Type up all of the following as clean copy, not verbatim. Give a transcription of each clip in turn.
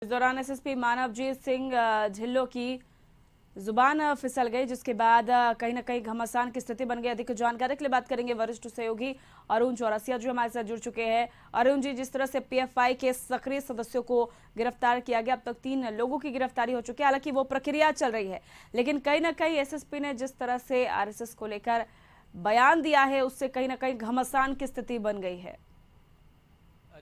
इस दौरान एसएसपी मानवजीत सिंह ढिल्लों की जुबान फिसल गई, जिसके बाद कहीं ना कहीं घमासान की स्थिति बन गई। अधिक जानकारी के लिए बात करेंगे वरिष्ठ सहयोगी अरुण चौरसिया जो हमारे साथ जुड़ चुके हैं। अरुण जी, जिस तरह से पीएफआई के सक्रिय सदस्यों को गिरफ्तार किया गया, अब तक 3 लोगों की गिरफ्तारी हो चुकी है। हालांकि वो प्रक्रिया चल रही है, लेकिन कहीं ना कहीं एसएसपी ने जिस तरह से आरएसएस को लेकर बयान दिया है, उससे कहीं ना कहीं घमासान की स्थिति बन गई है।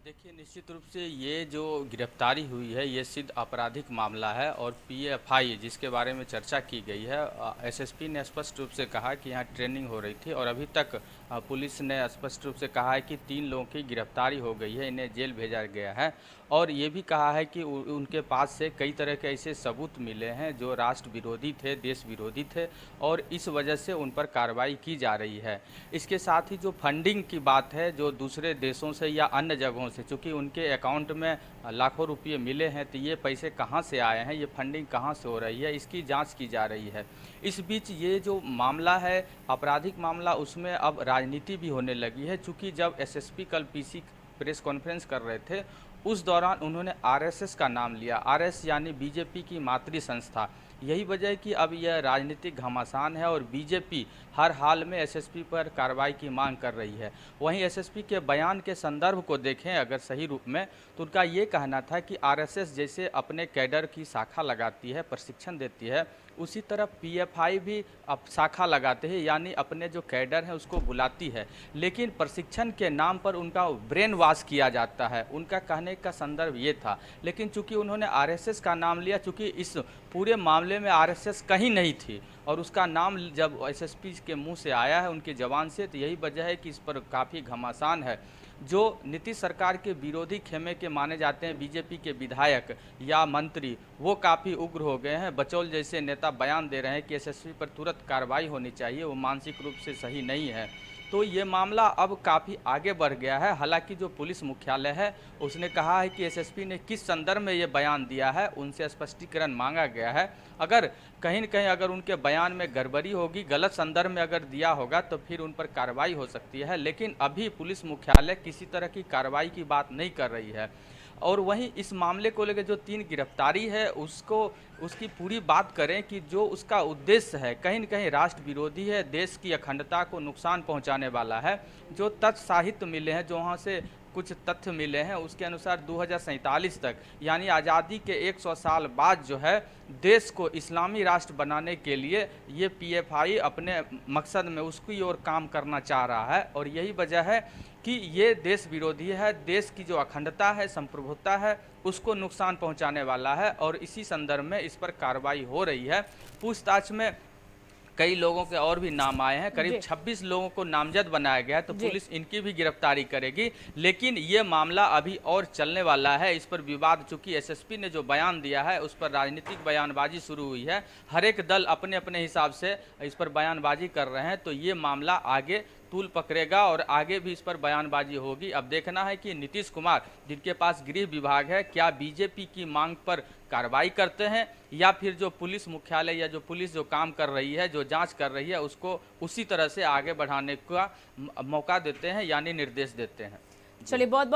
देखिए, निश्चित रूप से ये जो गिरफ्तारी हुई है ये सिद्ध आपराधिक मामला है और पीएफआई जिसके बारे में चर्चा की गई है, एसएसपी ने स्पष्ट रूप से कहा कि यहाँ ट्रेनिंग हो रही थी और अभी तक पुलिस ने स्पष्ट रूप से कहा है कि 3 लोगों की गिरफ्तारी हो गई है, इन्हें जेल भेजा गया है। और ये भी कहा है कि उनके पास से कई तरह के ऐसे सबूत मिले हैं जो राष्ट्र विरोधी थे, देश विरोधी थे और इस वजह से उन पर कार्रवाई की जा रही है। इसके साथ ही जो फंडिंग की बात है, जो दूसरे देशों से या अन्य जगहों से, चूँकि उनके अकाउंट में लाखों रुपये मिले हैं, तो ये पैसे कहाँ से आए हैं, ये फंडिंग कहाँ से हो रही है, इसकी जांच की जा रही है। इस बीच ये जो मामला है आपराधिक मामला, उसमें अब राजनीति भी होने लगी है। चूँकि जब एसएसपी कल पीसी प्रेस कॉन्फ्रेंस कर रहे थे, उस दौरान उन्होंने आरएसएस का नाम लिया। आरएस यानी बीजेपी की मातृ संस्था। यही वजह है कि अब यह राजनीतिक घमासान है और बीजेपी हर हाल में एसएसपी पर कार्रवाई की मांग कर रही है। वहीं एसएसपी के बयान के संदर्भ को देखें अगर सही रूप में, तो उनका ये कहना था कि आरएसएस जैसे अपने कैडर की शाखा लगाती है, प्रशिक्षण देती है, उसी तरह पीएफआई भी अब शाखा लगाते हैं, यानी अपने जो कैडर है उसको बुलाती है, लेकिन प्रशिक्षण के नाम पर उनका ब्रेन वॉश किया जाता है। उनका कहने का संदर्भ ये था। लेकिन चूंकि उन्होंने आरएसएस का नाम लिया, चूंकि इस पूरे मामले में आरएसएस कहीं नहीं थी और उसका नाम जब एसएसपी के मुंह से आया है, उनकी जबान से, तो यही वजह है कि इस पर काफ़ी घमासान है। जो नीतीश सरकार के विरोधी खेमे के माने जाते हैं बीजेपी के विधायक या मंत्री, वो काफ़ी उग्र हो गए हैं। बचौल जैसे नेता बयान दे रहे हैं कि एसएसपी पर तुरंत कार्रवाई होनी चाहिए, वो मानसिक रूप से सही नहीं है। तो ये मामला अब काफ़ी आगे बढ़ गया है। हालांकि जो पुलिस मुख्यालय है उसने कहा है कि एसएसपी ने किस संदर्भ में ये बयान दिया है, उनसे स्पष्टीकरण मांगा गया है। अगर कहीं न कहीं अगर उनके बयान में गड़बड़ी होगी, गलत संदर्भ में अगर दिया होगा, तो फिर उन पर कार्रवाई हो सकती है। लेकिन अभी पुलिस मुख्यालय किसी तरह की कार्रवाई की बात नहीं कर रही है। और वहीं इस मामले को लेकर जो 3 गिरफ्तारी है उसकी पूरी बात करें कि जो उसका उद्देश्य है कहीं न कहीं राष्ट्र विरोधी है, देश की अखंडता को नुकसान पहुंचाने वाला है। जो तथ्य साहित्य मिले हैं, जो वहाँ से कुछ तथ्य मिले हैं, उसके अनुसार 2047 तक यानी आज़ादी के 100 साल बाद जो है देश को इस्लामी राष्ट्र बनाने के लिए ये पीएफआई अपने मकसद में उसकी ओर काम करना चाह रहा है। और यही वजह है कि ये देश विरोधी है, देश की जो अखंडता है, संप्रभुता है, उसको नुकसान पहुंचाने वाला है और इसी संदर्भ में इस पर कार्रवाई हो रही है। पूछताछ में कई लोगों के और भी नाम आए हैं, करीब 26 लोगों को नामजद बनाया गया है, तो पुलिस इनकी भी गिरफ्तारी करेगी। लेकिन ये मामला अभी और चलने वाला है। इस पर विवाद, चूंकि एसएसपी ने जो बयान दिया है उस पर राजनीतिक बयानबाजी शुरू हुई है। हर एक दल अपने अपने हिसाब से इस पर बयानबाजी कर रहे हैं, तो ये मामला आगे तूल पकड़ेगा और आगे भी इस पर बयानबाजी होगी। अब देखना है कि नीतीश कुमार, जिनके पास गृह विभाग है, क्या बीजेपी की मांग पर कार्रवाई करते हैं या फिर जो पुलिस मुख्यालय या जो पुलिस जो काम कर रही है, जो जांच कर रही है, उसको उसी तरह से आगे बढ़ाने का मौका देते हैं, यानी निर्देश देते हैं। चलिए, बहुत